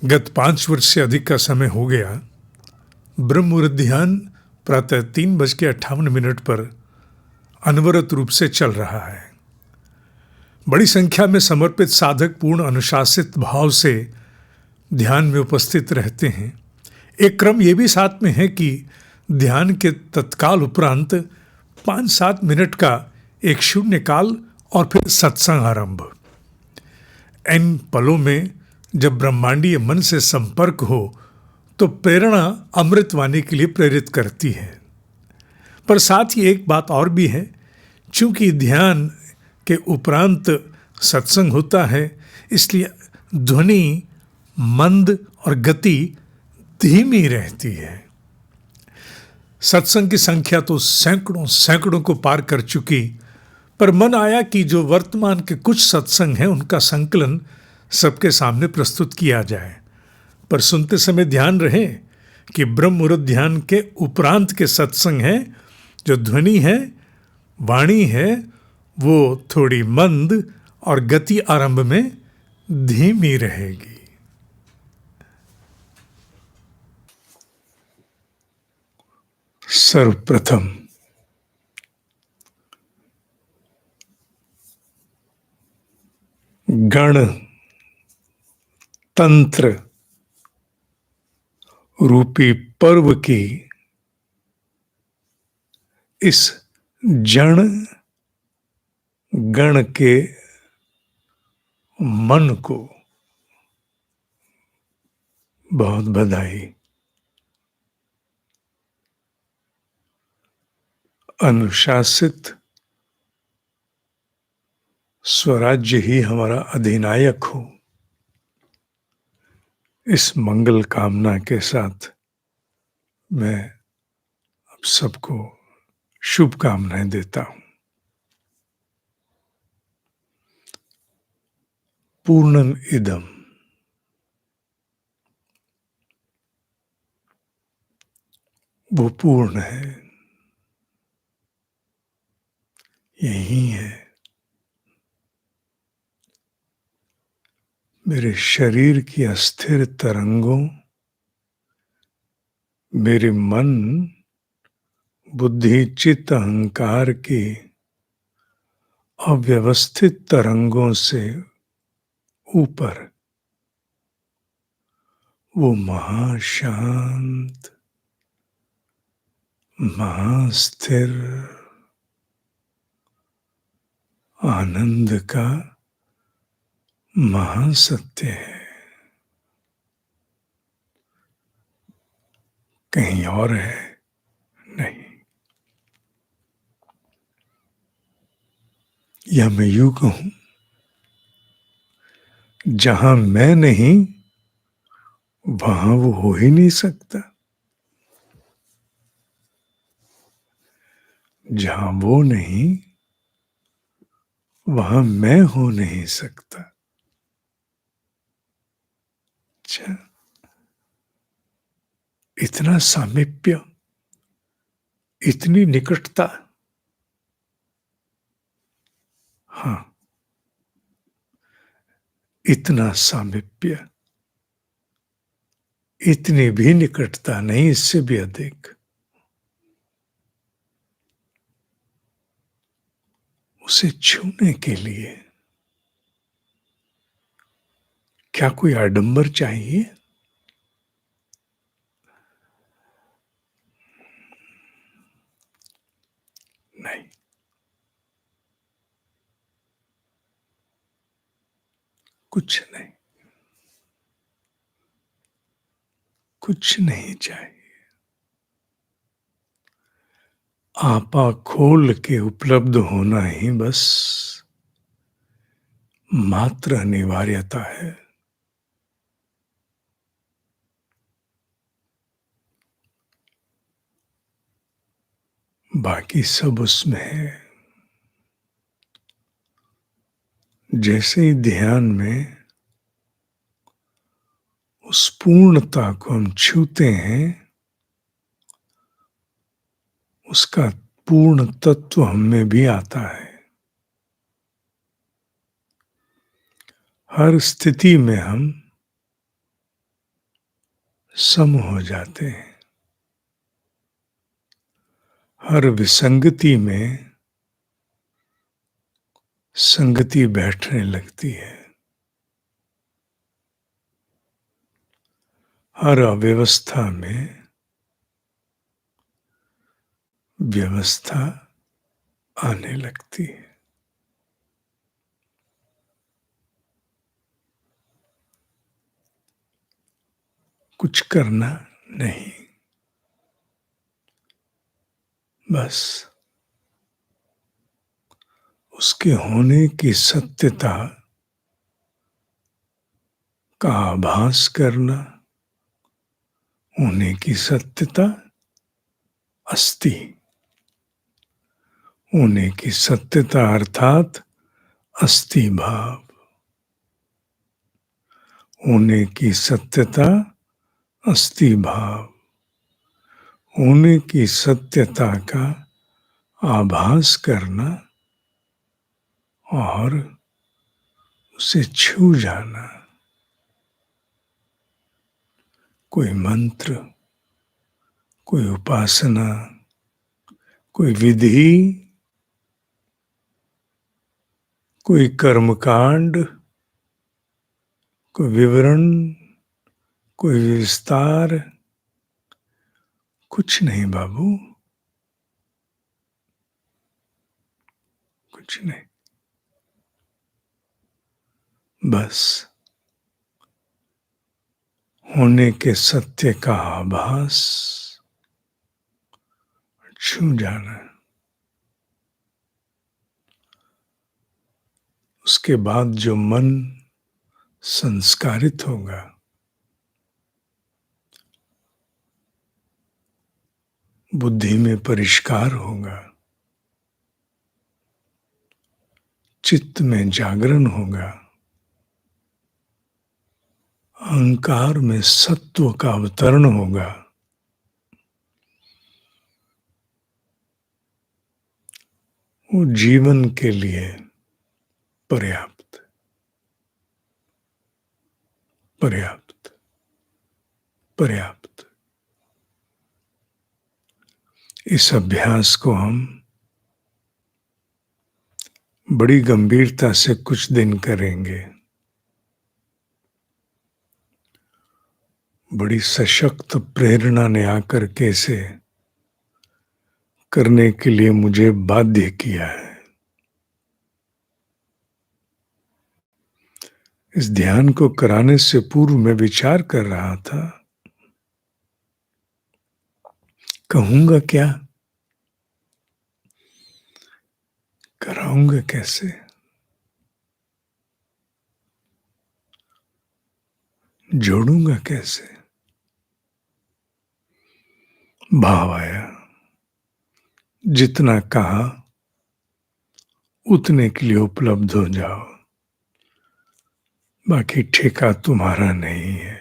गत 5 वर्ष से अधिक का समय हो गया ब्रह्म मुहूर्त ध्यान प्रातः 3:58 पर अनवरत रूप से चल रहा है। बड़ी संख्या में समर्पित साधक पूर्ण अनुशासित भाव से ध्यान में उपस्थित रहते हैं। एक क्रम ये भी साथ में है कि ध्यान के तत्काल उपरांत 5-7 मिनट का एक शून्य काल और फिर सत्संग आरंभ। इन पलों में जब ब्रह्मांडीय मन से संपर्क हो तो प्रेरणा अमृतवाणी के लिए प्रेरित करती है। पर साथ ही एक बात और भी है, चूंकि ध्यान के उपरांत सत्संग होता है, इसलिए ध्वनि मंद और गति धीमी रहती है। सत्संग की संख्या तो सैकड़ों सैकड़ों को पार कर चुकी, पर मन आया कि जो वर्तमान के कुछ सत्संग हैं उनका संकलन सबके सामने प्रस्तुत किया जाए। पर सुनते समय ध्यान रहे कि ब्रह्म मुहूर्त ध्यान के उपरांत के सत्संग हैं, जो ध्वनि है, वाणी है, वो थोड़ी मंद और गति आरंभ में धीमी रहेगी। सर्वप्रथम गण तंत्र रूपी पर्व की इस जन गण के मन को बहुत बधाई। अनुशासित स्वराज्य ही हमारा अधिनायक हो, इस मंगल कामना के साथ मैं आप सबको शुभकामनाएं देता हूं। पूर्णम इदम, वो पूर्ण है, यही है। मेरे शरीर की अस्थिर तरंगों, मेरे मन, बुद्धि, चित्त, अहंकार की अव्यवस्थित तरंगों से ऊपर वो महाशांत, महास्थिर आनंद का महासत्य है। कहीं और है नहीं। या मैं यूं कहूं, जहां मैं नहीं वहां वो हो ही नहीं सकता। जहां वो नहीं वहां मैं हो नहीं सकता। अच्छा, इतना सामीप्य, इतनी निकटता। हाँ, इतना सामीप्य, इतनी भी निकटता नहीं, इससे भी अधिक। उसे छूने के लिए क्या कोई आडंबर चाहिए? नहीं, कुछ नहीं, कुछ नहीं चाहिए। आपा खोल के उपलब्ध होना ही बस मात्र अनिवार्यता है। बाकी सब उसमें है। जैसे ही ध्यान में उस पूर्णता को हम छूते हैं, उसका पूर्ण तत्व हम में भी आता है। हर स्थिति में हम सम हो जाते हैं। हर विसंगति में संगति बैठने लगती है। हर अव्यवस्था में व्यवस्था आने लगती है। कुछ करना नहीं, बस उसके होने की सत्यता का आभास करना। होने की सत्यता अस्ति। होने की सत्यता अर्थात अस्ति भाव। होने की सत्यता अस्ति भाव। होने की सत्यता का आभास करना और उसे छू जाना। कोई मंत्र, कोई उपासना, कोई विधि, कोई कर्मकांड, कोई विवरण, कोई विस्तार, कुछ नहीं बाबू, कुछ नहीं। बस होने के सत्य का आभास, छू जाना। उसके बाद जो मन संस्कारित होगा, बुद्धि में परिष्कार होगा, चित्त में जागरण होगा, अहंकार में सत्व का अवतरण होगा, वो जीवन के लिए पर्याप्त, पर्याप्त, पर्याप्त। इस अभ्यास को हम बड़ी गंभीरता से कुछ दिन करेंगे। बड़ी सशक्त प्रेरणा ने आकर के इसे करने के लिए मुझे बाध्य किया है। इस ध्यान को कराने से पूर्व मैं विचार कर रहा था, कहूंगा क्या, कराऊंगा कैसे, जोड़ूंगा कैसे। भाव आया, जितना कहा उतने के लिए उपलब्ध हो जाओ, बाकी ठेका तुम्हारा नहीं है।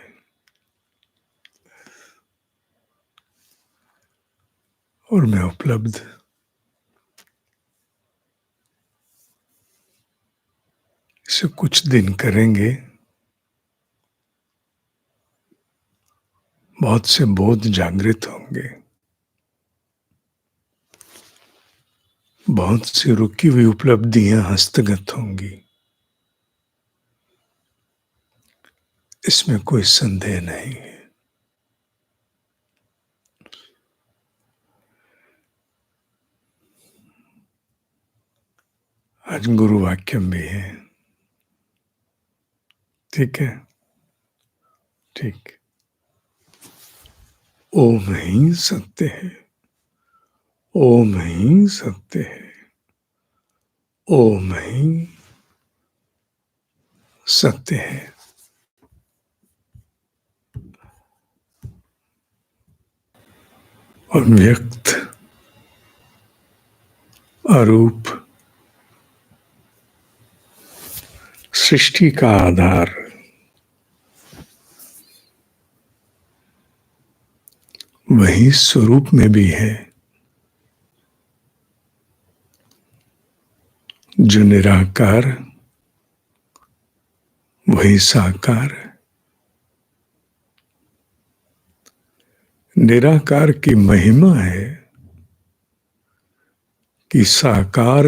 और मैं उपलब्ध। इसे कुछ दिन करेंगे, बहुत से बोध जागृत होंगे, बहुत सी रुकी हुई उपलब्धियां हस्तगत होंगी, इसमें कोई संदेह नहीं है। आज गुरु वाक्यम भी है, ठीक है, ठीक। ओम ही सत्य है, ओम ही सत्य है, ओम ही सत्य है। और व्यक्त, अरूप, सृष्टि का आधार वही स्वरूप में भी है, जो निराकार वही साकार। निराकार की महिमा है कि साकार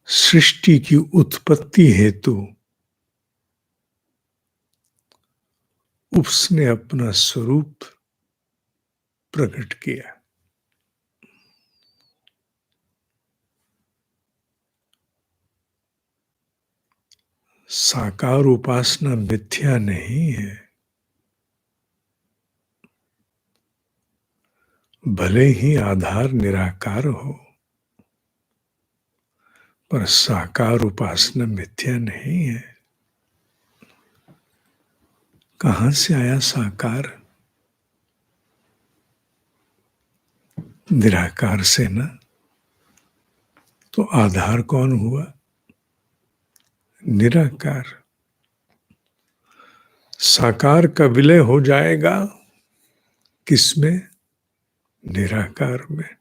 सृष्टि की उत्पत्ति हेतु उसने अपना स्वरूप प्रकट किया। साकार उपासना मिथ्या नहीं है। भले ही आधार निराकार हो, पर साकार उपासना मिथ्या नहीं है। कहां से आया साकार? निराकार से ना। तो आधार कौन हुआ? निराकार। साकार का विलय हो जाएगा किसमें? निराकार में।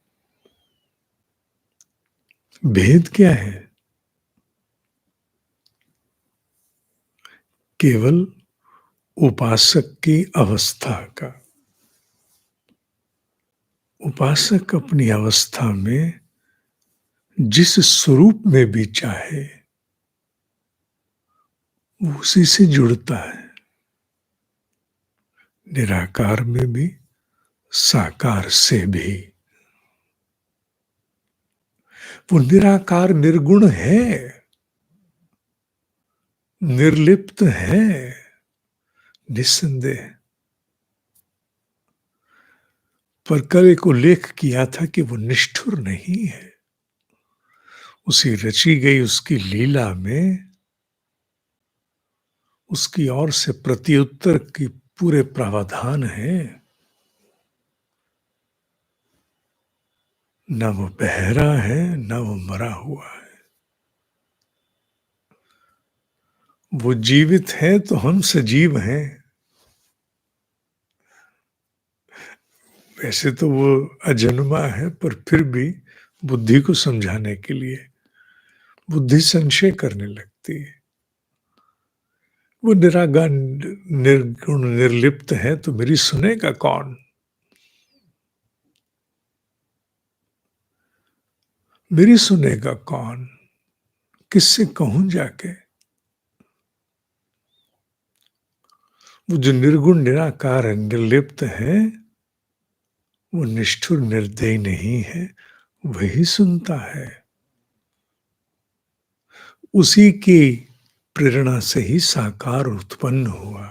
भेद क्या है? केवल उपासक की अवस्था का। उपासक अपनी अवस्था में जिस स्वरूप में भी चाहे उसी से जुड़ता है। निराकार में भी, साकार से भी। वो निराकार निर्गुण है, निर्लिप्त है, निस्संदेह। पर कल एक उल्लेख किया था कि वो निष्ठुर नहीं है। उसी रची गई उसकी लीला में उसकी ओर से प्रत्युत्तर की पूरे प्रावधान है। न वो बहरा है, न वो मरा हुआ है। वो जीवित है तो हम सजीव हैं। वैसे तो वो अजन्मा है, पर फिर भी बुद्धि को समझाने के लिए बुद्धि संशय करने लगती है। वो निराकार निर्गुण निर्लिप्त है तो मेरी सुनेगा कौन? मेरी सुनेगा कौन? किससे कहूं जाके? वो जो निर्गुण निराकार है, निर्लिप्त है, वो निष्ठुर निर्दयी नहीं है, वही सुनता है। उसी की प्रेरणा से ही साकार उत्पन्न हुआ।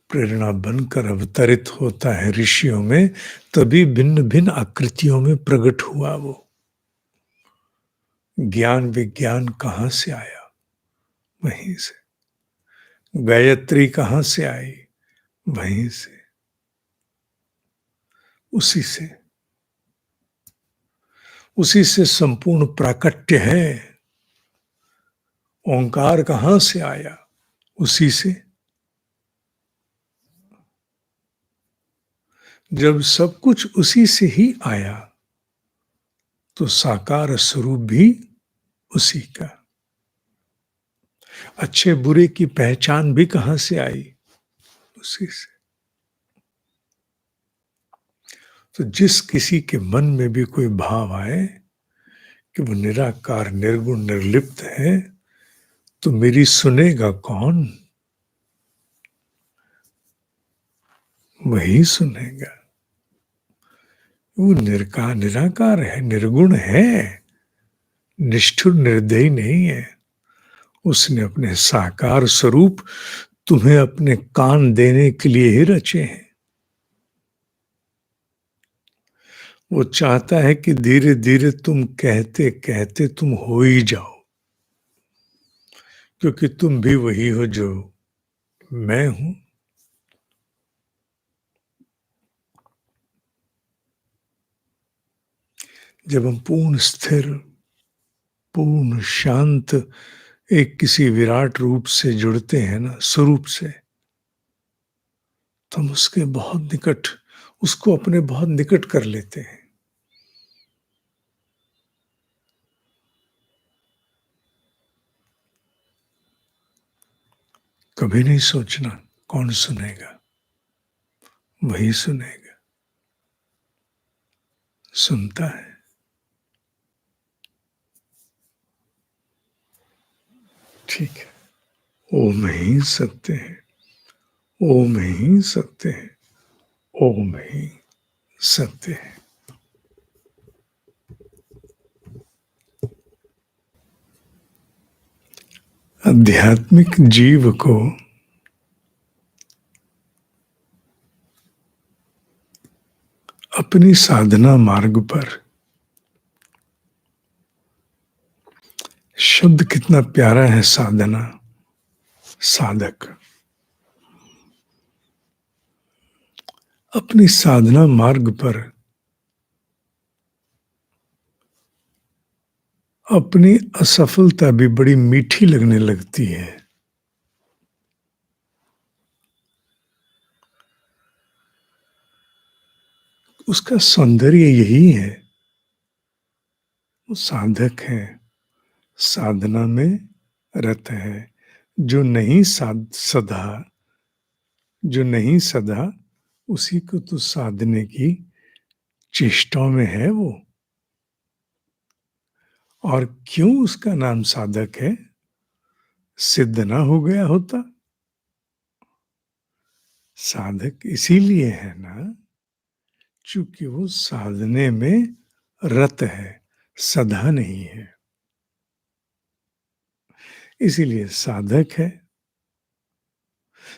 प्रेरणा बनकर अवतरित होता है ऋषियों में, तभी भिन्न भिन्न आकृतियों में प्रकट हुआ वो। ज्ञान विज्ञान कहां से आया? वहीं से। गायत्री कहां से आई? वहीं से, उसी से। उसी से संपूर्ण प्राकट्य है। ओंकार कहां से आया? उसी से। जब सब कुछ उसी से ही आया तो साकार स्वरूप भी उसी का। अच्छे बुरे की पहचान भी कहां से आई? उसी से। तो जिस किसी के मन में भी कोई भाव आए कि वो निराकार निर्गुण निर्लिप्त है, तो मेरी सुनेगा कौन? वही सुनेगा। वो निराकार है, निर्गुण है, निष्ठुर निर्दयी नहीं है। उसने अपने साकार स्वरूप तुम्हें अपने कान देने के लिए ही रचे हैं। वो चाहता है कि धीरे धीरे तुम कहते कहते तुम हो ही जाओ, क्योंकि तुम भी वही हो जो मैं हूं। जब हम पूर्ण स्थिर, पूर्ण शांत एक किसी विराट रूप से जुड़ते हैं ना, स्वरूप से, तो हम उसके बहुत निकट, उसको अपने बहुत निकट कर लेते हैं। कभी नहीं सोचना कौन सुनेगा, वही सुनेगा, सुनता है। ठीक है। ओम ही सत्य है, ओम ही सत्य है, ओम ही सत्य है। आध्यात्मिक जीव को अपनी साधना मार्ग पर, शब्द कितना प्यारा है, साधना, साधक, अपनी साधना मार्ग पर अपनी असफलता भी बड़ी मीठी लगने लगती है। उसका सौंदर्य यही है। वो साधक है, साधना में रत है। जो नहीं सधा, जो नहीं सधा, उसी को तो साधने की चेष्टाओं में है वो। और क्यों उसका नाम साधक है? सिद्ध ना हो गया होता। साधक इसीलिए है ना, चूंकि वो साधने में रत है, सधा नहीं है, इसीलिए साधक है।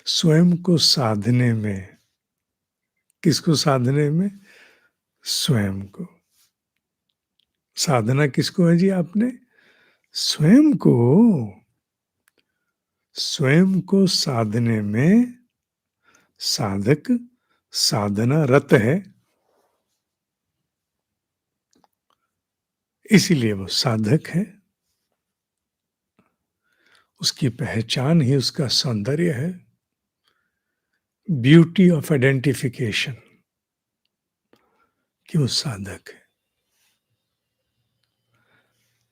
स्वयं को साधने में, किसको साधने में? स्वयं को। साधना किसको है जी आपने? स्वयं को। स्वयं को साधने में साधक साधना रत है, इसीलिए वो साधक है। उसकी पहचान ही उसका सौंदर्य है, ब्यूटी ऑफ आइडेंटिफिकेशन, कि वो साधक है,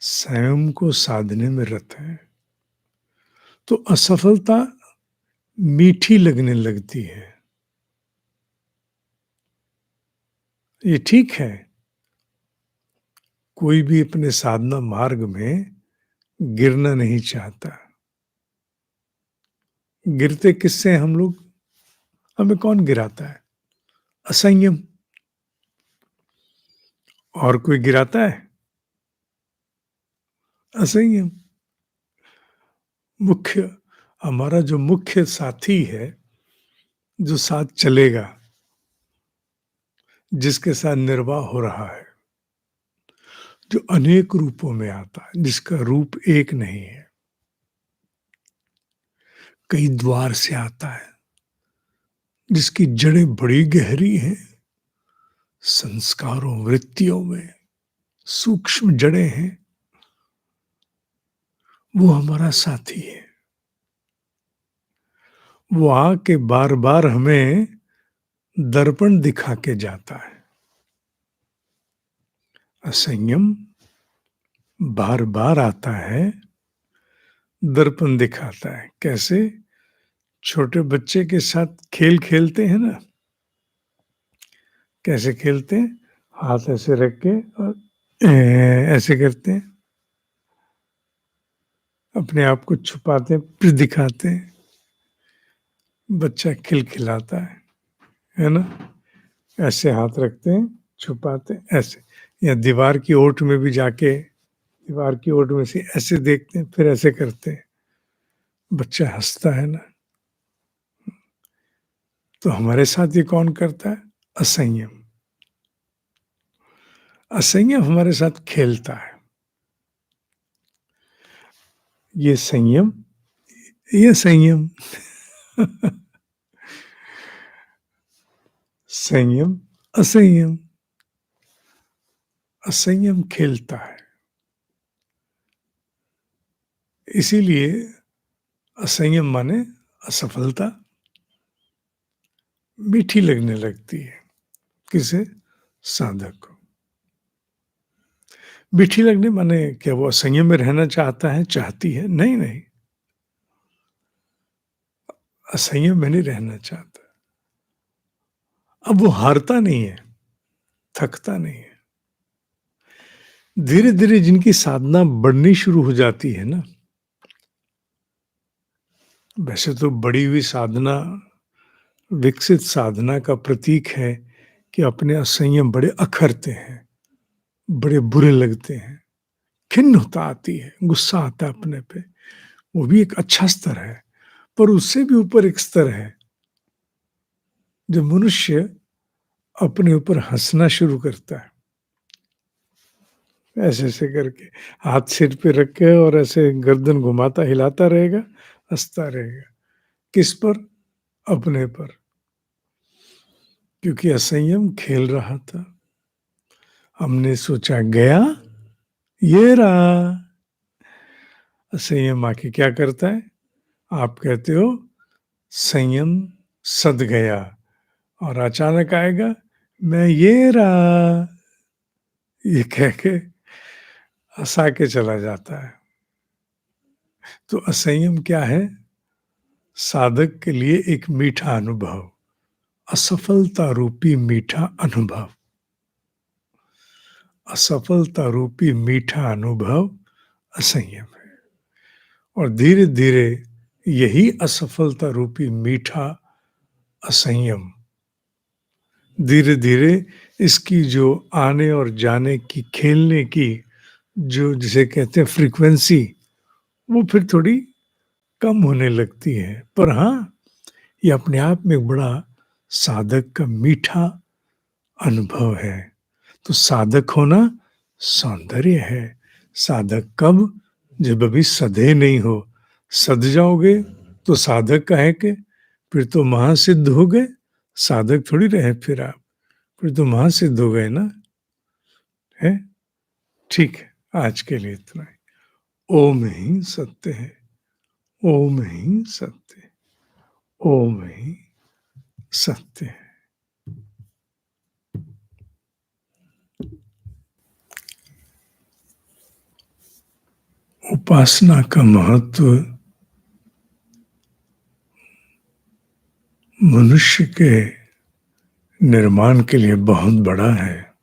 स्वयं को साधने में रत है। तो असफलता मीठी लगने लगती है। ये ठीक है, कोई भी अपने साधना मार्ग में गिरना नहीं चाहता। गिरते किससे हैं हम लोग? हमें कौन गिराता है? असंयम। और कोई गिराता है? असंयम। मुख्य, हमारा जो मुख्य साथी है, जो साथ चलेगा, जिसके साथ निर्वाह हो रहा है, जो अनेक रूपों में आता है, जिसका रूप एक नहीं है, कई द्वार से आता है, जिसकी जड़ें बड़ी गहरी हैं, संस्कारों, वृत्तियों में सूक्ष्म जड़ें हैं, वो हमारा साथी है। वो आके बार बार हमें दर्पण दिखा के जाता है। असंयम बार बार आता है, दर्पण दिखाता है। कैसे? छोटे बच्चे के साथ खेल खेलते हैं ना, कैसे खेलते हैं? हाथ ऐसे रख के और ऐसे करते हैं, अपने आप को छुपाते हैं, फिर दिखाते हैं। बच्चा खिलखिलाता है ना? ऐसे हाथ रखते हैं, छुपाते हैं, ऐसे। या दीवार की ओट में भी जाके, दीवार की ओट में से ऐसे देखते हैं, फिर ऐसे करते हैं, बच्चा हंसता है ना। तो हमारे साथ ये कौन करता है? असंयम। असंयम हमारे साथ खेलता है। ये संयम, ये संयम। संयम, असंयम। असंयम खेलता है, इसीलिए असंयम माने असफलता मीठी लगने लगती है। किसे? साधक को। मीठी लगने माने क्या वो असंयम में रहना चाहता है, चाहती है? नहीं नहीं, असंयम में नहीं रहना चाहता। अब वो हारता नहीं है, थकता नहीं है। धीरे धीरे जिनकी साधना बढ़नी शुरू हो जाती है ना, वैसे तो बड़ी हुई साधना विकसित साधना का प्रतीक है कि अपने असंयम बड़े अखरते हैं, बड़े बुरे लगते हैं, खिन्नता आती है, गुस्सा आता है अपने पे। वो भी एक अच्छा स्तर है, पर उससे भी ऊपर एक स्तर है जब मनुष्य अपने ऊपर हंसना शुरू करता है, ऐसे ऐसे करके हाथ सिर पे रख के और ऐसे गर्दन घुमाता हिलाता रहेगा, हंसता रहेगा। किस पर? अपने पर। क्योंकि असंयम खेल रहा था। हमने सोचा गया, ये रहा। असंयम आके क्या करता है? आप कहते हो संयम सद गया, और अचानक आएगा मैं ये रहा, ये कह के हंसा के चला जाता है। तो असंयम क्या है? साधक के लिए एक मीठा अनुभव, असफलता रूपी मीठा अनुभव। असफलता रूपी मीठा अनुभव असंयम है। और धीरे धीरे यही असफलता रूपी मीठा असंयम धीरे धीरे इसकी जो आने और जाने की, खेलने की, जो जिसे कहते हैं फ्रीक्वेंसी, वो फिर थोड़ी कम होने लगती है। पर हाँ, ये अपने आप में एक बड़ा साधक का मीठा अनुभव है। तो साधक होना सौंदर्य है। साधक कब? जब अभी सधे नहीं हो। सध जाओगे तो साधक कहे के, फिर तो महासिद्ध हो गए। साधक थोड़ी रहे फिर आप, फिर तो महासिद्ध हो गए ना। है? ठीक है, आज के लिए इतना ही। ओम ही सत्य है, ओम ही सत्य है, ओम ही सत्य है। उपासना का महत्व मनुष्य के निर्माण के लिए बहुत बड़ा है।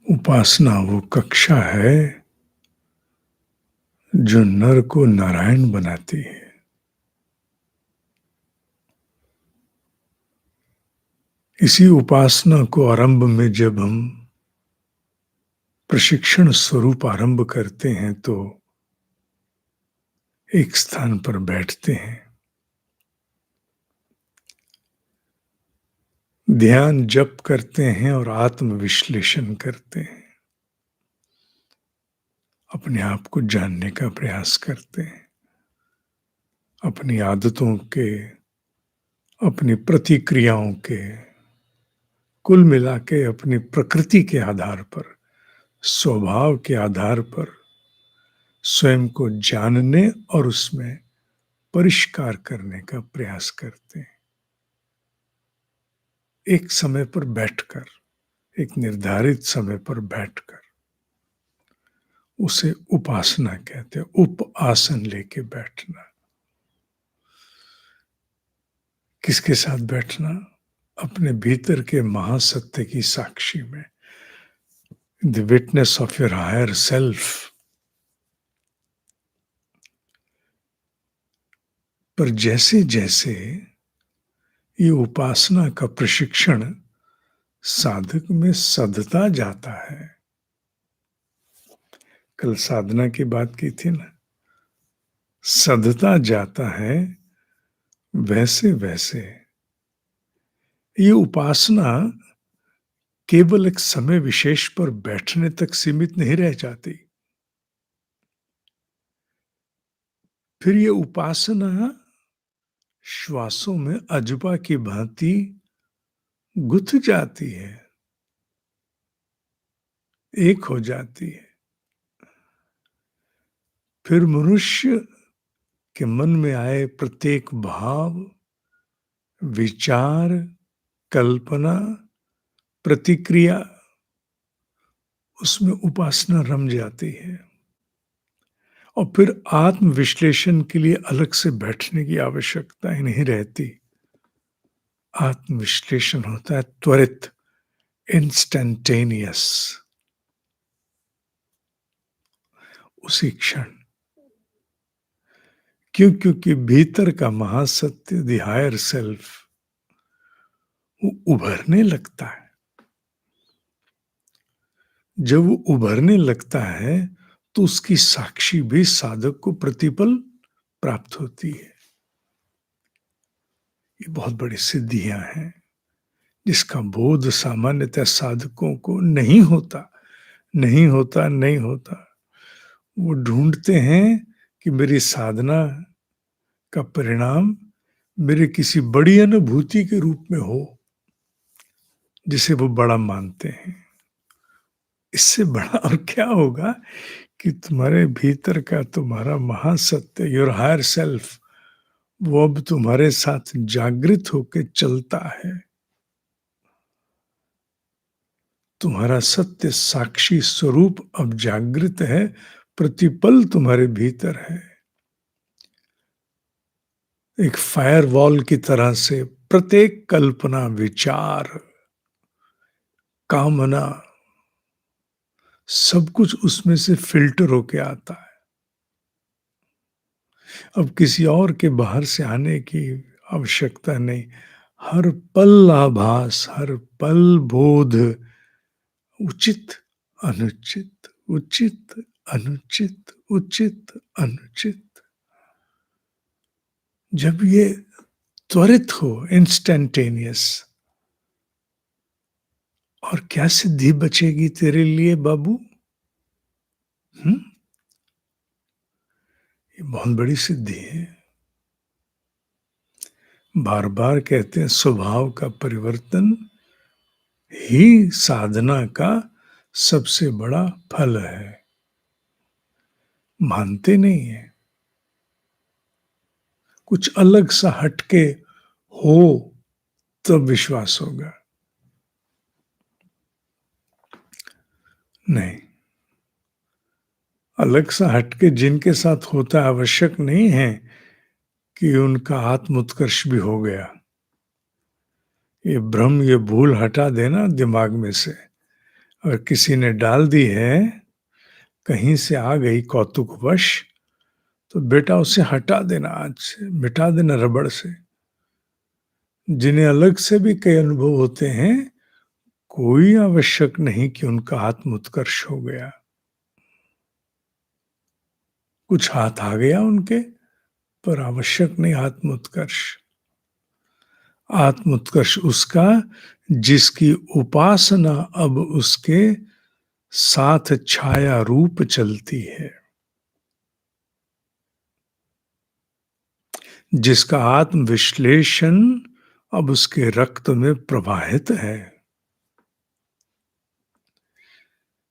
उपासना वो कक्षा है जो नर को नारायण बनाती है। इसी उपासना को आरंभ में जब हम प्रशिक्षण स्वरूप आरंभ करते हैं तो एक स्थान पर बैठते हैं, ध्यान जप करते हैं और आत्म विश्लेषण करते हैं, अपने आप को जानने का प्रयास करते हैं, अपनी आदतों के, अपनी प्रतिक्रियाओं के, कुल मिला के अपनी प्रकृति के आधार पर, स्वभाव के आधार पर स्वयं को जानने और उसमें परिष्कार करने का प्रयास करते हैं। एक समय पर बैठकर, एक निर्धारित समय पर बैठकर, उसे उपासना कहते हैं। उप आसन लेके बैठना। किसके साथ बैठना? अपने भीतर के महासत्य की साक्षी में, the witness of your higher self. पर जैसे जैसे ये उपासना का प्रशिक्षण साधक में सधता जाता है, कल साधना की बात की थी ना, सधता जाता है, वैसे वैसे ये उपासना केवल एक समय विशेष पर बैठने तक सीमित नहीं रह जाती। फिर ये उपासना श्वासों में अजूबा की भांति गुथ जाती है, एक हो जाती है। फिर मनुष्य के मन में आए प्रत्येक भाव, विचार, कल्पना, प्रतिक्रिया, उसमें उपासना रम जाती है। और फिर आत्म विश्लेषण के लिए अलग से बैठने की आवश्यकता ही नहीं रहती। आत्म विश्लेषण होता है त्वरित, इंस्टैन्टेनियस, उसी क्षण। क्यों? क्योंकि भीतर का महासत्य, द हायर सेल्फ, वो उभरने लगता है। जब वो उभरने लगता है तो उसकी साक्षी भी साधक को प्रतिपल प्राप्त होती है। ये बहुत बड़ी सिद्धियां हैं जिसका बोध सामान्यतः साधकों को नहीं होता, नहीं होता, नहीं होता। वो ढूंढते हैं कि मेरी साधना का परिणाम मेरे किसी बड़ी अनुभूति के रूप में हो, जिसे वो बड़ा मानते हैं। इससे बड़ा और क्या होगा कि तुम्हारे भीतर का तुम्हारा महासत्य, योर हायर सेल्फ, वो अब तुम्हारे साथ जागृत होकर चलता है। तुम्हारा सत्य साक्षी स्वरूप अब जागृत है, प्रतिपल तुम्हारे भीतर है। एक फायरवॉल की तरह से प्रत्येक कल्पना, विचार, कामना, सब कुछ उसमें से फिल्टर होके आता है। अब किसी और के बाहर से आने की आवश्यकता नहीं। हर पल आभास, हर पल बोध, उचित अनुचित, उचित अनुचित, उचित अनुचित। जब ये त्वरित हो, इंस्टैन्टेनियस, और क्या सिद्धि बचेगी तेरे लिए बाबू? ये बहुत बड़ी सिद्धि है। बार बार कहते हैं स्वभाव का परिवर्तन ही साधना का सबसे बड़ा फल है। मानते नहीं है। कुछ अलग सा हटके हो तब विश्वास होगा। नहीं, अलग सा हटके जिनके साथ होता आवश्यक नहीं है कि उनका आत्म उत्कर्ष भी हो गया। ये भ्रम, ये भूल हटा देना दिमाग में से। और किसी ने डाल दी है, कहीं से आ गई कौतुकवश, तो बेटा उसे हटा देना, आज से मिटा देना रबड़ से। जिन्हें अलग से भी कई अनुभव होते हैं, कोई आवश्यक नहीं कि उनका आत्म उत्कर्ष हो गया। कुछ हाथ आ गया उनके, पर आवश्यक नहीं आत्म उत्कर्ष। आत्म उत्कर्ष उसका जिसकी उपासना अब उसके साथ छाया रूप चलती है, जिसका आत्म विश्लेषण अब उसके रक्त में प्रवाहित है,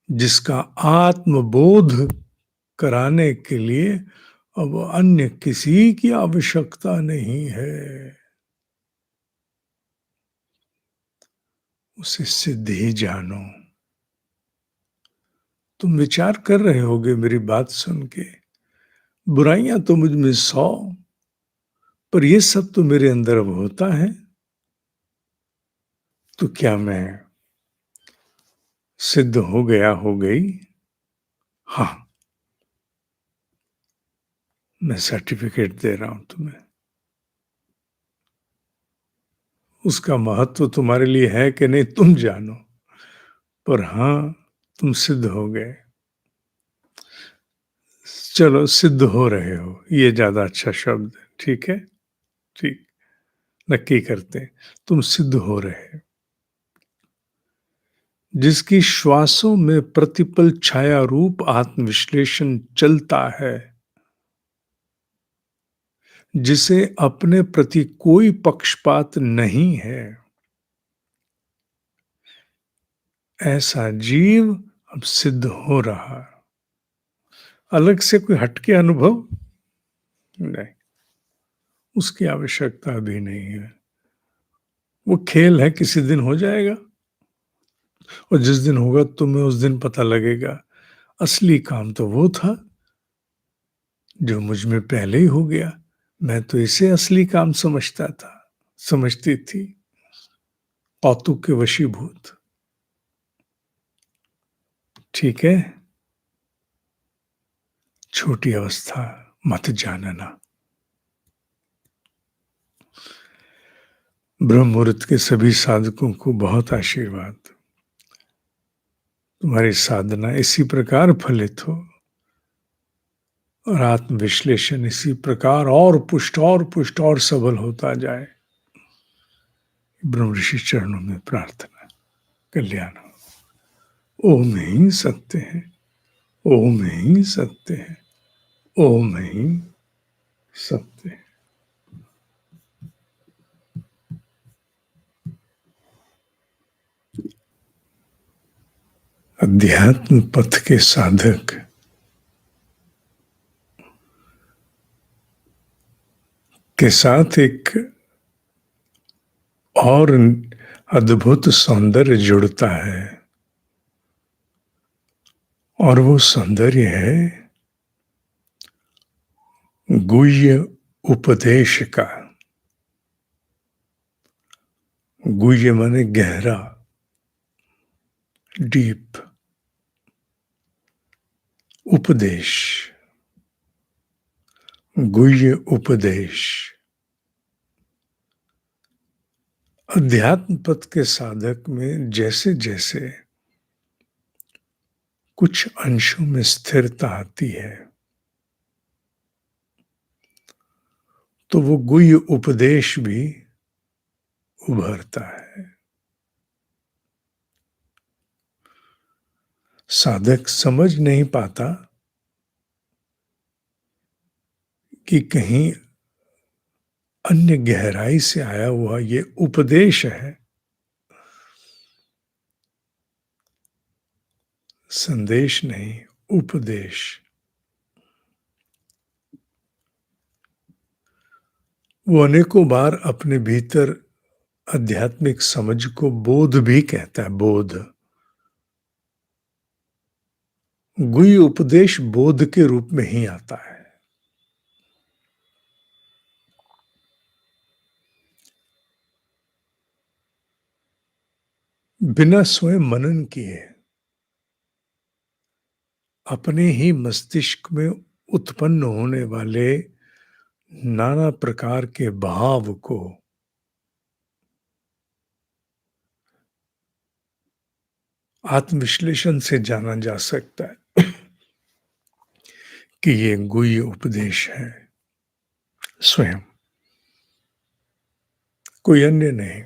जिसका आत्मबोध कराने के लिए अब अन्य किसी की आवश्यकता नहीं है। उसे सिद्धि जानो। तुम विचार कर रहे होगे मेरी बात सुन के, बुराइयां तो मुझ में 100, पर ये सब तो मेरे अंदर अब होता है, तो क्या मैं सिद्ध हो गया, हो गई? हाँ, मैं सर्टिफिकेट दे रहा हूं तुम्हें। उसका महत्व तुम्हारे लिए है कि नहीं तुम जानो, पर हाँ, तुम सिद्ध हो गए। चलो, सिद्ध हो रहे हो, ये ज्यादा अच्छा शब्द है। ठीक है, ठीक, नक्की करते हैं, तुम सिद्ध हो रहे हो। जिसकी श्वासों में प्रतिपल छाया रूप आत्मविश्लेषण चलता है, जिसे अपने प्रति कोई पक्षपात नहीं है, ऐसा जीव अब सिद्ध हो रहा। अलग से कोई हटके अनुभव नहीं, उसकी आवश्यकता भी नहीं है। वो खेल है, किसी दिन हो जाएगा, और जिस दिन होगा तुम्हें उस दिन पता लगेगा असली काम तो वो था जो मुझ में पहले ही हो गया। मैं तो इसे असली काम समझता था, समझती थी, कौतुक के वशीभूत। ठीक है, छोटी अवस्था मत जानना। ब्रह्म मुहूर्त के सभी साधकों को बहुत आशीर्वाद। तुम्हारी साधना इसी प्रकार फलित हो और आत्मविश्लेषण इसी प्रकार और पुष्ट और सबल होता जाए। ब्रह्म ऋषि चरणों में प्रार्थना। कल्याण हो। ओम ही सत्य है, ओम ही सत्य है, ओम ही सत्य है। अध्यात्म पथ के साधक के साथ एक और अद्भुत सौंदर्य जुड़ता है, और वो सौंदर्य है गुह्य उपदेश का। गुह्य माने गहरा, डीप। उपदेश, गुह्य उपदेश। अध्यात्म पथ के साधक में जैसे जैसे कुछ अंशों में स्थिरता आती है, तो वो गुह्य उपदेश भी उभरता है। साधक समझ नहीं पाता कि कहीं अन्य गहराई से आया हुआ ये उपदेश है, संदेश नहीं, उपदेश। वो अनेकों बार अपने भीतर आध्यात्मिक समझ को बोध भी कहता है। बोध, गुह्य उपदेश बोध के रूप में ही आता है। बिना स्वयं मनन किए अपने ही मस्तिष्क में उत्पन्न होने वाले नाना प्रकार के भाव को आत्मविश्लेषण से जाना जा सकता है कि ये गुह्य उपदेश है। स्वयं, कोई अन्य नहीं।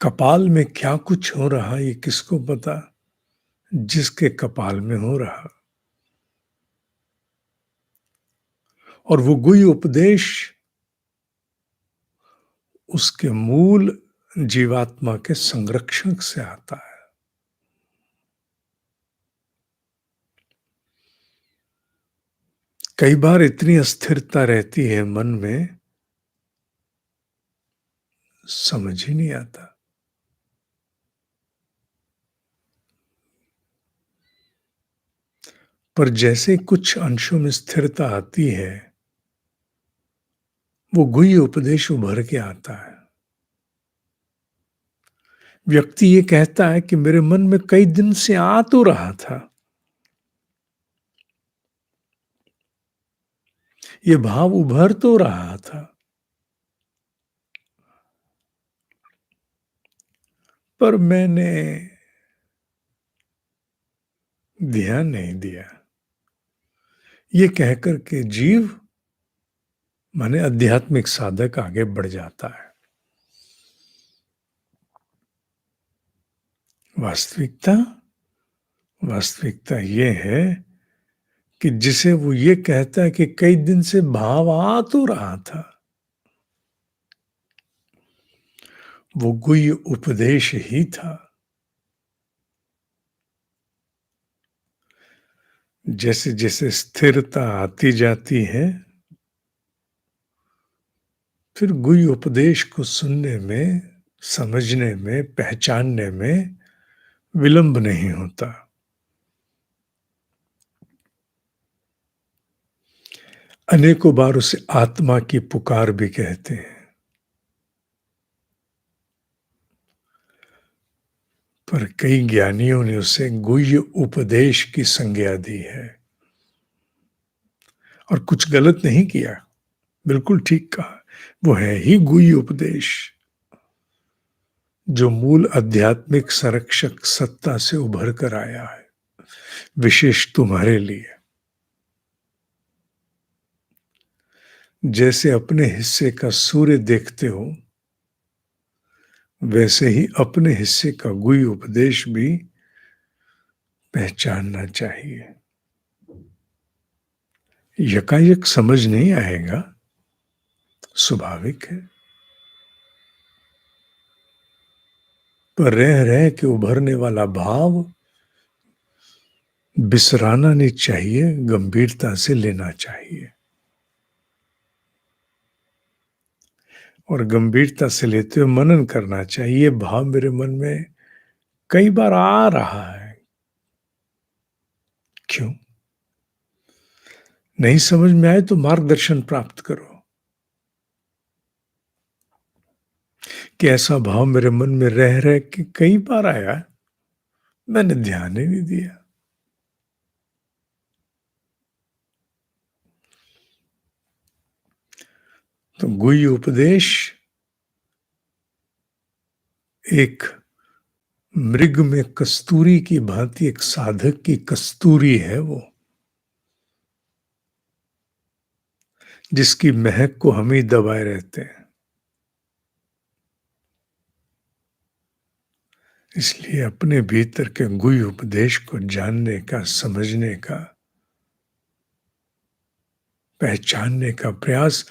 कपाल में क्या कुछ हो रहा ये किसको पता? जिसके कपाल में हो रहा। और वो गुह्य उपदेश उसके मूल जीवात्मा के संरक्षक से आता है। कई बार इतनी अस्थिरता रहती है मन में, समझ ही नहीं आता। पर जैसे कुछ अंशों में स्थिरता आती है, वो गुह्य उपदेश उभर के आता है। व्यक्ति ये कहता है कि मेरे मन में कई दिन से आ तो रहा था, ये भाव उभर तो रहा था, पर मैंने ध्यान नहीं दिया। ये कहकर के जीव माने आध्यात्मिक साधक आगे बढ़ जाता है। वास्तविकता, वास्तविकता ये है कि जिसे वो ये कहता है कि कई दिन से भाव आ तो रहा था, वो गुह्य उपदेश ही था। जैसे जैसे स्थिरता आती जाती है, फिर गुह्य उपदेश को सुनने में, समझने में, पहचानने में विलंब नहीं होता। अनेकों बार उसे आत्मा की पुकार भी कहते हैं। पर कई ज्ञानियों ने उसे गुह्य उपदेश की संज्ञा दी है। और कुछ गलत नहीं किया, बिल्कुल ठीक कहा। वो है ही गुह्य उपदेश, जो मूल आध्यात्मिक संरक्षक सत्ता से उभर कर आया है, विशेष तुम्हारे लिए। जैसे अपने हिस्से का सूर्य देखते हो, वैसे ही अपने हिस्से का गुह्य उपदेश भी पहचानना चाहिए। यकायक समझ नहीं आएगा, स्वाभाविक है, पर रह रह के उभरने वाला भाव बिसराना नहीं चाहिए, गंभीरता से लेना चाहिए। और गंभीरता से लेते हुए मनन करना चाहिए। भाव मेरे मन में कई बार आ रहा है, क्यों? नहीं समझ में आए तो मार्गदर्शन प्राप्त करो कि ऐसा भाव मेरे मन में रह रह के कई बार आया, मैंने ध्यान ही नहीं दिया। तो गुह्य उपदेश एक मृग में कस्तूरी की भांति, एक साधक की कस्तूरी है वो, जिसकी महक को हम ही दबाए रहते हैं। इसलिए अपने भीतर के गुह्य उपदेश को जानने का, समझने का, पहचानने का प्रयास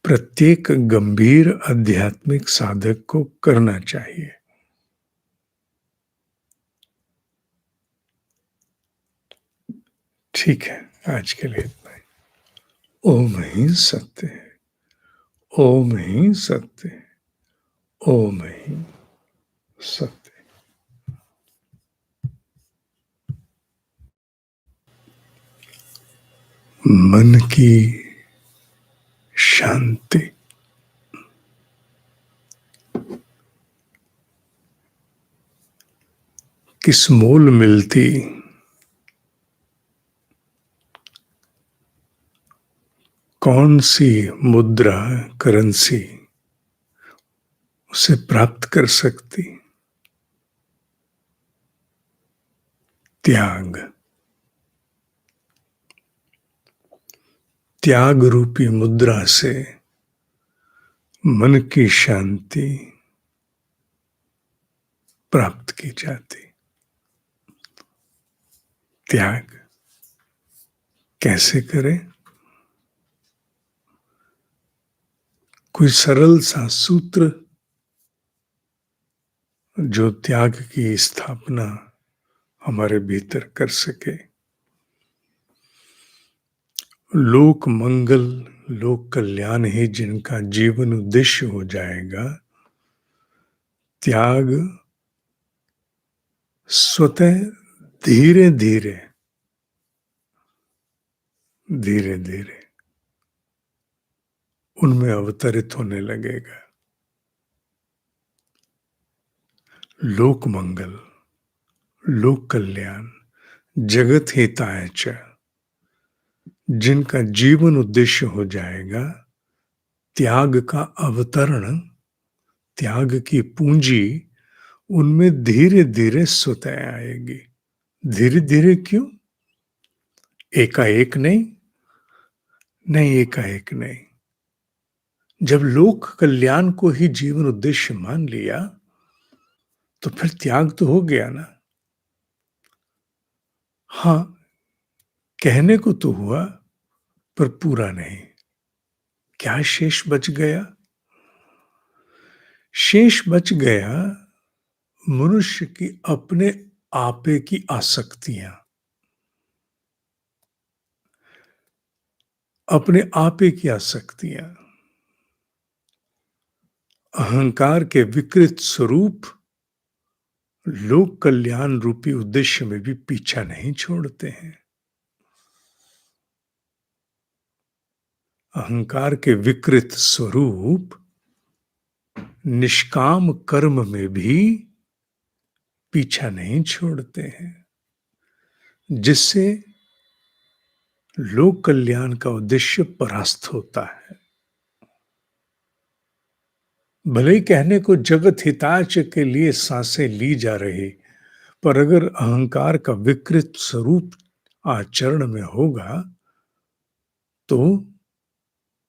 प्रत्येक गंभीर आध्यात्मिक साधक को करना चाहिए। ठीक है, आज के लिए इतना ही। ओम ही सत्य है, ओम ही सत्य है, ओम ही सत्य। मन की शांति। किस मोल मिलती, कौन सी मुद्रा, करेंसी उसे प्राप्त कर सकती? त्याग। त्याग रूपी मुद्रा से मन की शांति प्राप्त की जाती। त्याग कैसे करें? कोई सरल सा सूत्र जो त्याग की स्थापना हमारे भीतर कर सके। लोक मंगल, लोक कल्याण ही जिनका जीवन उद्देश्य हो जाएगा, त्याग स्वतः धीरे धीरे धीरे धीरे उनमें अवतरित होने लगेगा। लोक मंगल, लोक कल्याण, जगत हिताय च, जिनका जीवन उद्देश्य हो जाएगा, त्याग का अवतरण, त्याग की पूंजी उनमें धीरे धीरे स्वतः आएगी। धीरे धीरे क्यों? एकाएक नहीं, नहीं एकाएक नहीं। जब लोक कल्याण को ही जीवन उद्देश्य मान लिया, तो फिर त्याग तो हो गया ना। हाँ, कहने को तो हुआ, पर पूरा नहीं। क्या शेष बच गया? शेष बच गया मनुष्य की अपने आपे की आसक्तियां, अपने आपे की आसक्तियां, अहंकार के विकृत स्वरूप लोक कल्याण रूपी उद्देश्य में भी पीछा नहीं छोड़ते हैं। अहंकार के विकृत स्वरूप निष्काम कर्म में भी पीछा नहीं छोड़ते हैं, जिससे लोक कल्याण का उद्देश्य परास्त होता है। भले ही कहने को जगत हिताच के लिए सांसें ली जा रही, पर अगर अहंकार का विकृत स्वरूप आचरण में होगा तो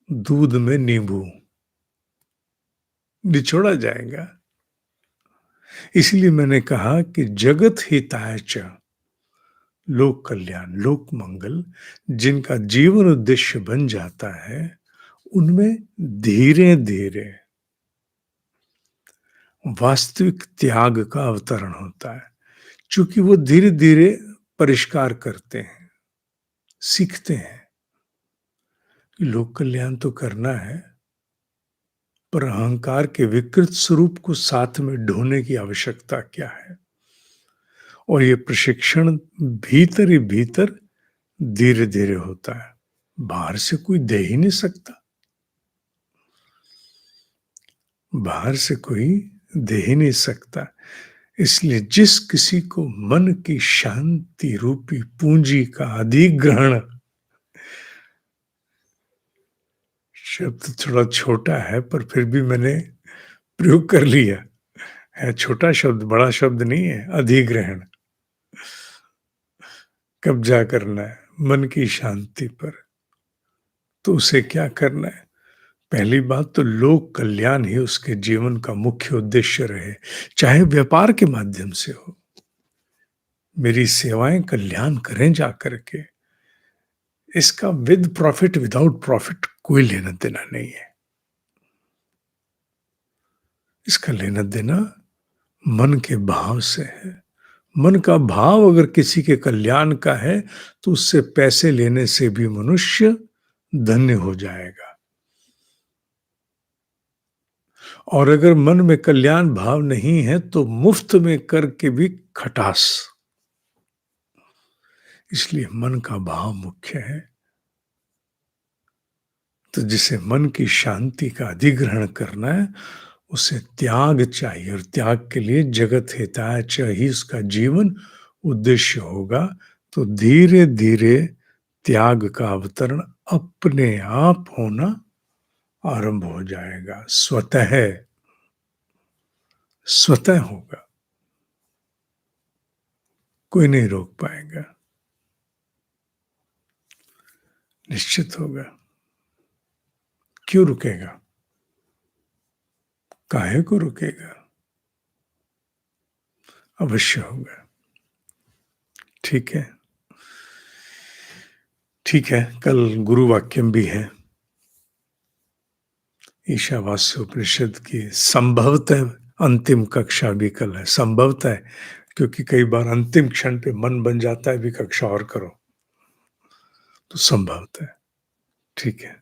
दूध में नींबू निचोड़ा जाएगा। इसलिए मैंने कहा कि जगत हिताय च, लोक कल्याण, लोक मंगल जिनका जीवन उद्देश्य बन जाता है, उनमें धीरे धीरे वास्तविक त्याग का अवतरण होता है, क्योंकि वो धीरे धीरे परिष्कार करते हैं, सीखते हैं कि लोक कल्याण तो करना है, पर अहंकार के विकृत स्वरूप को साथ में ढोने की आवश्यकता क्या है। और ये प्रशिक्षण भीतर ही भीतर धीरे धीरे होता है, बाहर से कोई दे ही नहीं सकता, बाहर से कोई दे ही नहीं सकता। इसलिए जिस किसी को मन की शांति रूपी पूंजी का अधिग्रहण, शब्द थोड़ा छोटा है पर फिर भी मैंने प्रयोग कर लिया है, छोटा शब्द, बड़ा शब्द नहीं है। अधिग्रहण, कब्जा करना है मन की शांति पर, तो उसे क्या करना है। पहली बात तो लोक कल्याण ही उसके जीवन का मुख्य उद्देश्य रहे, चाहे व्यापार के माध्यम से हो। मेरी सेवाएं कल्याण करें जा करके, इसका विद प्रॉफिट विदाउट प्रॉफिट कोई लेना देना नहीं है। इसका लेना देना मन के भाव से है। मन का भाव अगर किसी के कल्याण का है तो उससे पैसे लेने से भी मनुष्य धन्य हो जाएगा। और अगर मन में कल्याण भाव नहीं है तो मुफ्त में करके भी खटास। इसलिए मन का भाव मुख्य है। तो जिसे मन की शांति का अधिग्रहण करना है, उसे त्याग चाहिए, और त्याग के लिए जगत हिताय च ही उसका जीवन उद्देश्य होगा। तो धीरे धीरे त्याग का अवतरण अपने आप होना आरंभ हो जाएगा, स्वतः स्वतः होगा, कोई नहीं रोक पाएगा, निश्चित होगा। क्यों रुकेगा, काहे को रुकेगा, अवश्य होगा। ठीक है, ठीक है। कल गुरु वाक्यम भी है, ईशावास्य उपनिषद की संभवतः अंतिम कक्षा भी कल है। संभवतः है क्योंकि कई बार अंतिम क्षण पे मन बन जाता है भी कक्षा और करो, तो संभवतः है। ठीक है।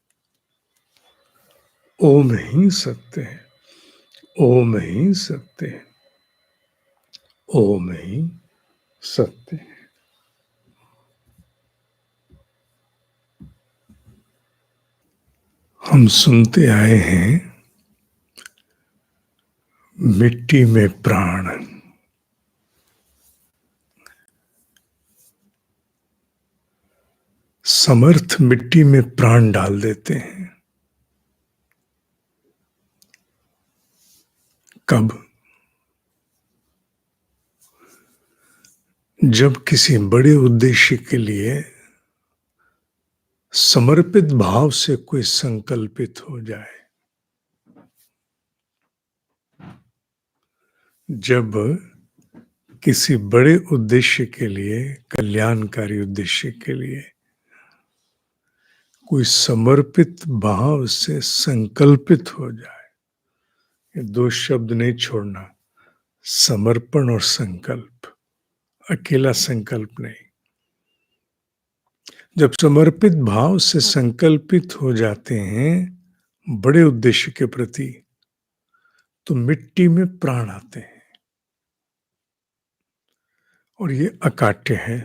ओम ही सत्य है, ओम ही सत्य है, ओम ही सत्य है। हम सुनते आए हैं मिट्टी में प्राण, समर्थ मिट्टी में प्राण डाल देते हैं। कब? जब किसी बड़े उद्देश्य के लिए समर्पित भाव से कोई संकल्पित हो जाए, जब किसी बड़े उद्देश्य के लिए, कल्याणकारी उद्देश्य के लिए कोई समर्पित भाव से संकल्पित हो जाए, ये दो शब्द नहीं छोड़ना, समर्पण और संकल्प, अकेला संकल्प नहीं। जब समर्पित भाव से संकल्पित हो जाते हैं बड़े उद्देश्य के प्रति, तो मिट्टी में प्राण आते हैं, और ये अकाट्य है।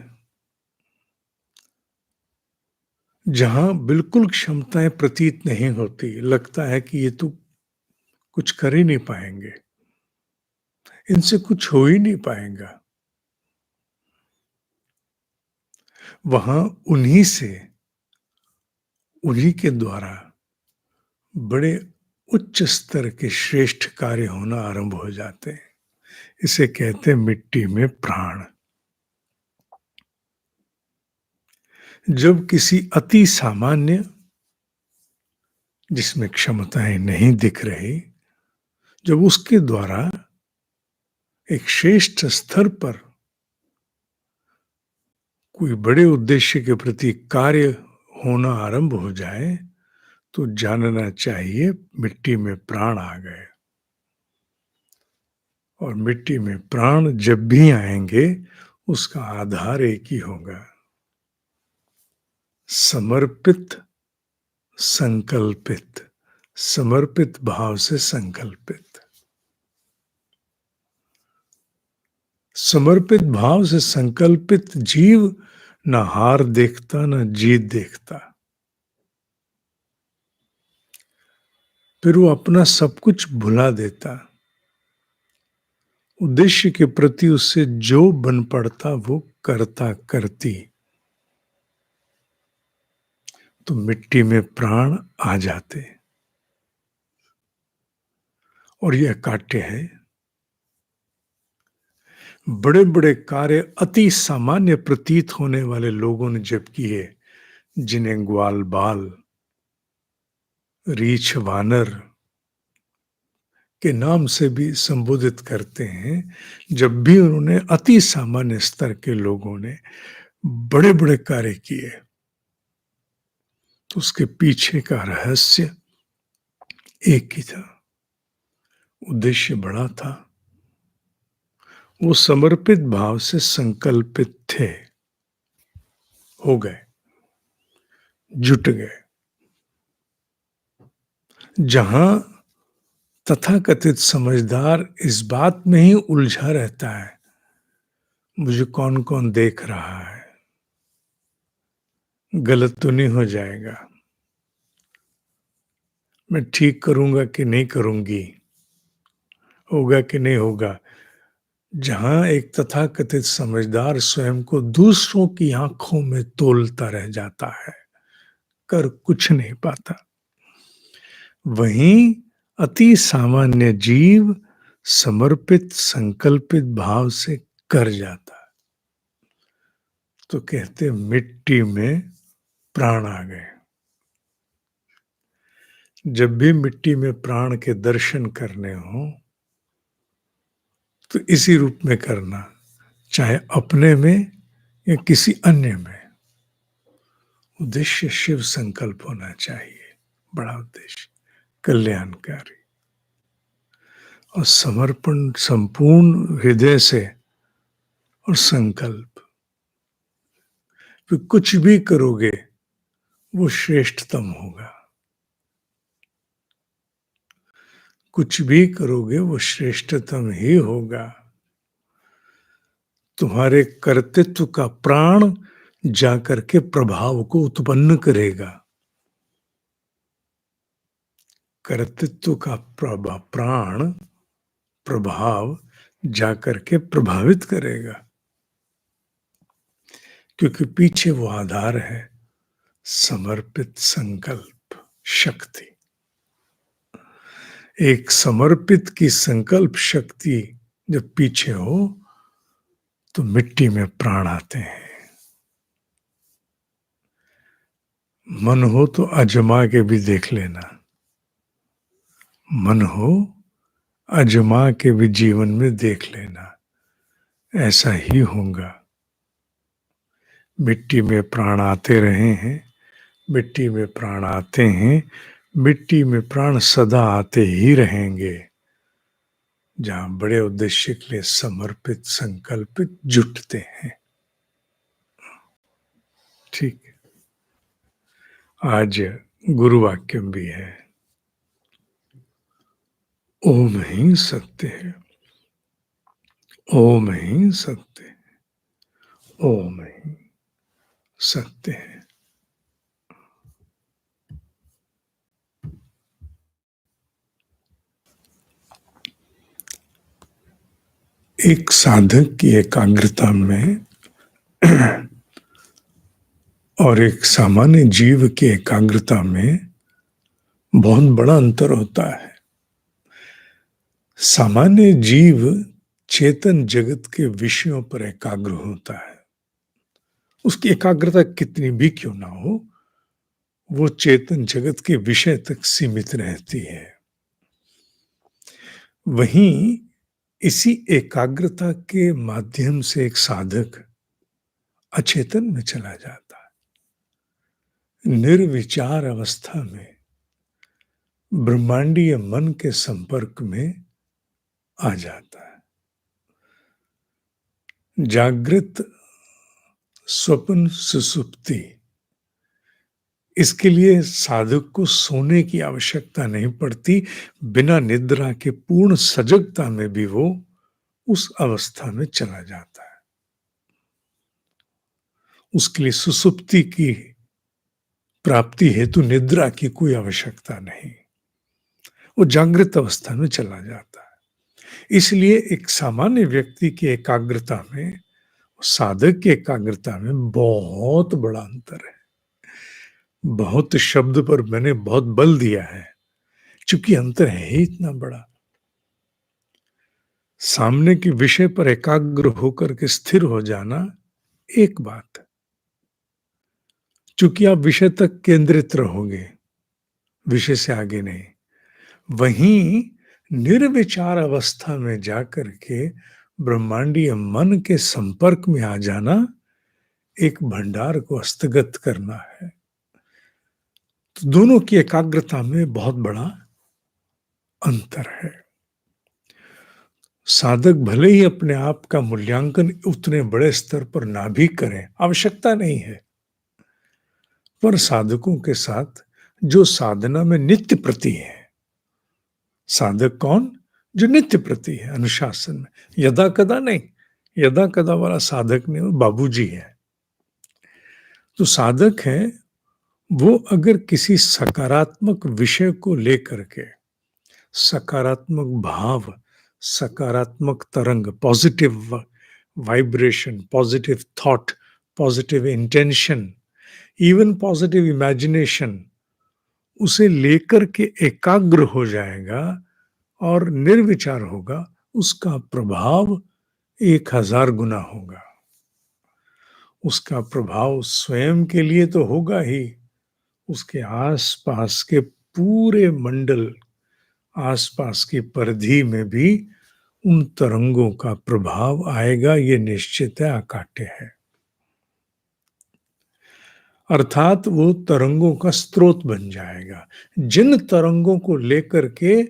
जहां बिल्कुल क्षमताएं प्रतीत नहीं होती, लगता है कि ये तो कुछ कर ही नहीं पाएंगे, इनसे कुछ हो ही नहीं पाएगा, वहां उन्हीं से, उन्हीं के द्वारा बड़े उच्च स्तर के श्रेष्ठ कार्य होना आरंभ हो जाते हैं। इसे कहते हैं मिट्टी में प्राण। जब किसी अति सामान्य, जिसमें क्षमताएं नहीं दिख रही, जब उसके द्वारा एक श्रेष्ठ स्तर पर कोई बड़े उद्देश्य के प्रति कार्य होना आरंभ हो जाए, तो जानना चाहिए मिट्टी में प्राण आ गए। और मिट्टी में प्राण जब भी आएंगे, उसका आधार एक ही होगा, समर्पित, संकल्पित, समर्पित भाव से संकल्पित। समर्पित भाव से संकल्पित जीव न हार देखता न जीत देखता, फिर वो अपना सब कुछ भुला देता। उद्देश्य के प्रति उससे जो बन पड़ता वो करता करती, तो मिट्टी में प्राण आ जाते। और यह काट्य है, बड़े बड़े कार्य अति सामान्य प्रतीत होने वाले लोगों ने जब किए, जिन्हें ग्वाल बाल, रीछ वानर के नाम से भी संबोधित करते हैं, जब भी उन्होंने, अति सामान्य स्तर के लोगों ने बड़े बड़े कार्य किए, तो उसके पीछे का रहस्य एक ही था, उद्देश्य बड़ा था। वो समर्पित भाव से संकल्पित थे, हो गए, जुट गए। जहां तथाकथित समझदार इस बात में ही उलझा रहता है, मुझे कौन कौन देख रहा है, गलत तो नहीं हो जाएगा, मैं ठीक करूंगा कि नहीं करूंगी, होगा कि नहीं होगा। जहां एक तथाकथित समझदार स्वयं को दूसरों की आंखों में तोलता रह जाता है, कर कुछ नहीं पाता, वहीं अति सामान्य जीव समर्पित संकल्पित भाव से कर जाता है। तो कहते मिट्टी में प्राण आ गए। जब भी मिट्टी में प्राण के दर्शन करने हो, तो इसी रूप में करना, चाहे अपने में या किसी अन्य में। उद्देश्य शिव संकल्प होना चाहिए, बड़ा उद्देश्य, कल्याणकारी, और समर्पण संपूर्ण हृदय से, और संकल्प, कि कुछ भी करोगे वो श्रेष्ठतम होगा, कुछ भी करोगे वो श्रेष्ठतम ही होगा। तुम्हारे कर्तृत्व का प्राण जाकर के प्रभाव को उत्पन्न करेगा, कर्तृत्व का प्राण प्रभाव जाकर के प्रभावित करेगा, क्योंकि पीछे वो आधार है, समर्पित संकल्प शक्ति। एक समर्पित की संकल्प शक्ति जब पीछे हो, तो मिट्टी में प्राण आते हैं। मन हो तो आजमा के भी देख लेना, मन हो आजमा के भी जीवन में देख लेना, ऐसा ही होगा। मिट्टी में प्राण आते रहे हैं, मिट्टी में प्राण आते हैं, मिट्टी में प्राण सदा आते ही रहेंगे, जहां बड़े उद्देश्य के लिए समर्पित संकल्पित जुटते हैं। ठीक है, आज गुरु वाक्य भी है, ओम ही सत्य है, ओम ही सत्य है, ओम ही सत्य है। एक साधक की एकाग्रता में और एक सामान्य जीव की एकाग्रता में बहुत बड़ा अंतर होता है। सामान्य जीव चेतन जगत के विषयों पर एकाग्र होता है। उसकी एकाग्रता कितनी भी क्यों ना हो, वो चेतन जगत के विषय तक सीमित रहती है। वहीं इसी एकाग्रता के माध्यम से एक साधक अचेतन में चला जाता है। निर्विचार अवस्था में ब्रह्मांडीय मन के संपर्क में आ जाता है। जागृत, स्वप्न, सुसुप्ति, इसके लिए साधक को सोने की आवश्यकता नहीं पड़ती। बिना निद्रा के पूर्ण सजगता में भी वो उस अवस्था में चला जाता है। उसके लिए सुसुप्ति की प्राप्ति हेतु निद्रा की कोई आवश्यकता नहीं, वो जागृत अवस्था में चला जाता है। इसलिए एक सामान्य व्यक्ति की एकाग्रता में, साधक की एकाग्रता में बहुत बड़ा अंतर है। बहुत शब्द पर मैंने बहुत बल दिया है, क्योंकि अंतर है ही इतना बड़ा। सामने के विषय पर एकाग्र होकर के स्थिर हो जाना एक बात, क्योंकि आप विषय तक केंद्रित रहोगे, विषय से आगे नहीं। वहीं निर्विचार अवस्था में जाकर के ब्रह्मांडीय मन के संपर्क में आ जाना एक भंडार को हस्तगत करना है। तो दोनों की एकाग्रता में बहुत बड़ा अंतर है। साधक भले ही अपने आप का मूल्यांकन उतने बड़े स्तर पर ना भी करें, आवश्यकता नहीं है, पर साधकों के साथ जो साधना में नित्य प्रति है, साधक कौन? जो नित्य प्रति है, अनुशासन में, यदा कदा नहीं। यदा कदा वाला साधक नहीं, वो बाबूजी है। तो साधक है वो अगर किसी सकारात्मक विषय को लेकर के सकारात्मक भाव, सकारात्मक तरंग, positive vibration, positive thought, positive intention, even positive imagination, उसे लेकर के एकाग्र हो जाएगा और निर्विचार होगा, उसका प्रभाव 1000 गुना होगा। उसका प्रभाव स्वयं के लिए तो होगा ही, उसके आसपास के पूरे मंडल, आसपास की परिधि में भी उन तरंगों का प्रभाव आएगा, ये निश्चित है, अकाट्य है। अर्थात वो तरंगों का स्रोत बन जाएगा, जिन तरंगों को लेकर के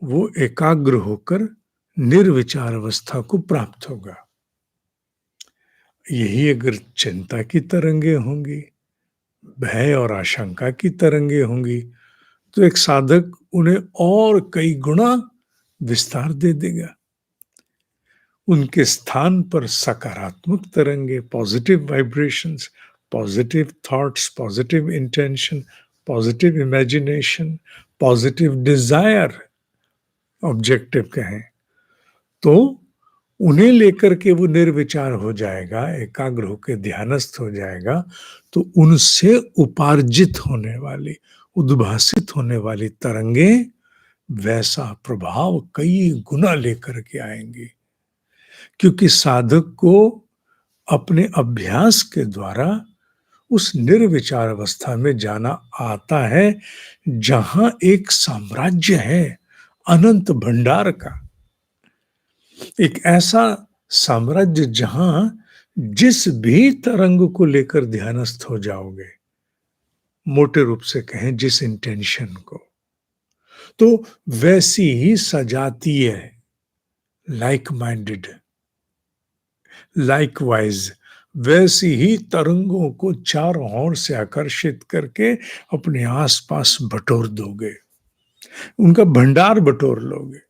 वो एकाग्र होकर निर्विचार अवस्था को प्राप्त होगा। यही अगर चिंता की तरंगे होंगी, भय और आशंका की तरंगे होंगी, तो एक साधक उन्हें और कई गुना विस्तार दे देगा। उनके स्थान पर सकारात्मक तरंगे, positive vibrations, positive thoughts, positive intention, positive imagination, positive desire, objective कहें, तो उन्हें लेकर के वो निर्विचार हो जाएगा, एकाग्र होकर ध्यानस्थ हो जाएगा। तो उनसे उपार्जित होने वाली, उद्भासित होने वाली तरंगे वैसा प्रभाव कई गुना लेकर के आएंगी, क्योंकि साधक को अपने अभ्यास के द्वारा उस निर्विचार अवस्था में जाना आता है, जहां एक साम्राज्य है अनंत भंडार का, एक ऐसा साम्राज्य जहां जिस भी तरंग को लेकर ध्यानस्थ हो जाओगे, मोटे रूप से कहें जिस इंटेंशन को, तो वैसी ही सजातीय, लाइक माइंडेड, लाइकवाइज वैसी ही तरंगों को चारों ओर से आकर्षित करके अपने आसपास बटोर दोगे, उनका भंडार बटोर लोगे।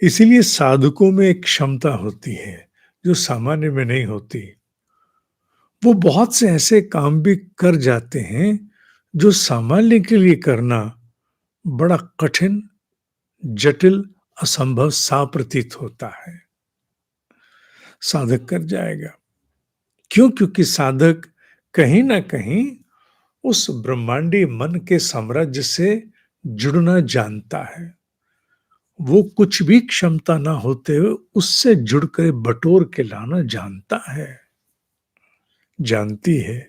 इसीलिए साधकों में एक क्षमता होती है जो सामान्य में नहीं होती। वो बहुत से ऐसे काम भी कर जाते हैं जो सामान्य के लिए करना बड़ा कठिन, जटिल, असंभव सा प्रतीत होता है। साधक कर जाएगा। क्यों? क्योंकि साधक कहीं ना कहीं उस ब्रह्मांडी मन के साम्राज्य से जुड़ना जानता है। वो कुछ भी क्षमता ना होते हुए उससे जुड़कर बटोर के लाना जानता है, जानती है।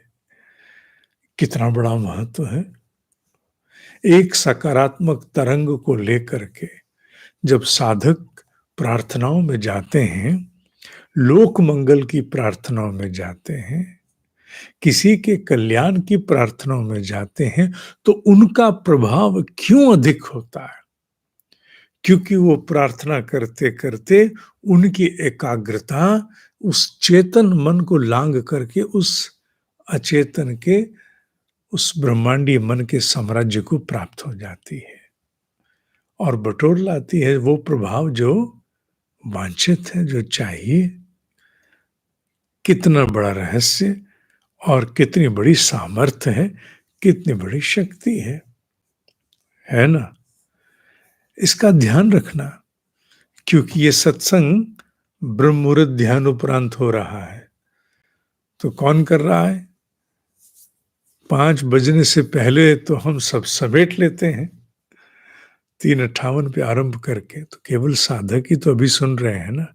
कितना बड़ा महत्व है। एक सकारात्मक तरंग को लेकर के जब साधक प्रार्थनाओं में जाते हैं, लोक मंगल की प्रार्थनाओं में जाते हैं, किसी के कल्याण की प्रार्थनाओं में जाते हैं, तो उनका प्रभाव क्यों अधिक होता है? क्योंकि वो प्रार्थना करते करते उनकी एकाग्रता उस चेतन मन को लांग करके उस अचेतन के, उस ब्रह्मांडीय मन के साम्राज्य को प्राप्त हो जाती है और बटोर लाती है वो प्रभाव जो वांछित है, जो चाहिए। कितना बड़ा रहस्य और कितनी बड़ी सामर्थ्य है, कितनी बड़ी शक्ति है ना? इसका ध्यान रखना, क्योंकि ये सत्संग ब्रह्म मुहूर्त ध्यान उपरांत हो रहा है। तो कौन कर रहा है? 5 बजने से पहले तो हम सब समेट लेते हैं 3:58 पे आरंभ करके, तो केवल साधक ही तो अभी सुन रहे हैं ना।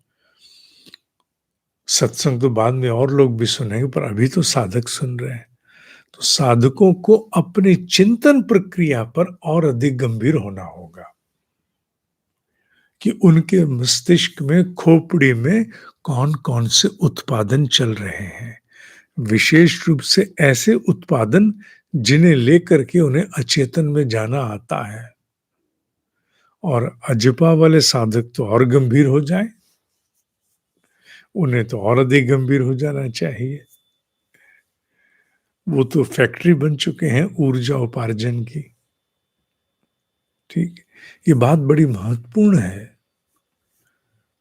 सत्संग तो बाद में और लोग भी सुनेंगे, पर अभी तो साधक सुन रहे हैं। तो साधकों को अपनी चिंतन प्रक्रिया पर और अधिक गंभीर होना होगा कि उनके मस्तिष्क में, खोपड़ी में कौन कौन से उत्पादन चल रहे हैं, विशेष रूप से ऐसे उत्पादन जिन्हें लेकर के उन्हें अचेतन में जाना आता है। और अजपा वाले साधक तो और गंभीर हो जाए, उन्हें तो और अधिक गंभीर हो जाना चाहिए। वो तो फैक्ट्री बन चुके हैं ऊर्जा उपार्जन की। ठीक, ये बात बड़ी महत्वपूर्ण है।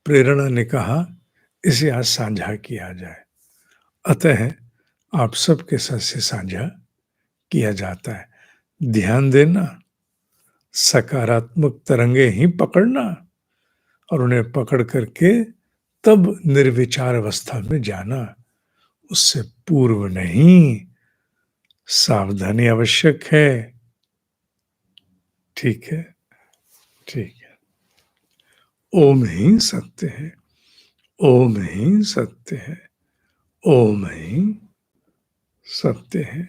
प्रेरणा ने कहा इसे आज साझा किया जाए, अतः आप सबके साथ से साझा किया जाता है। ध्यान देना, सकारात्मक तरंगे ही पकड़ना और उन्हें पकड़ करके तब निर्विचार अवस्था में जाना, उससे पूर्व नहीं। सावधानी आवश्यक है। ठीक है, ठीक है। ओम ही सत्य है, ओम ही सत्य है, ओम ही सत्य है।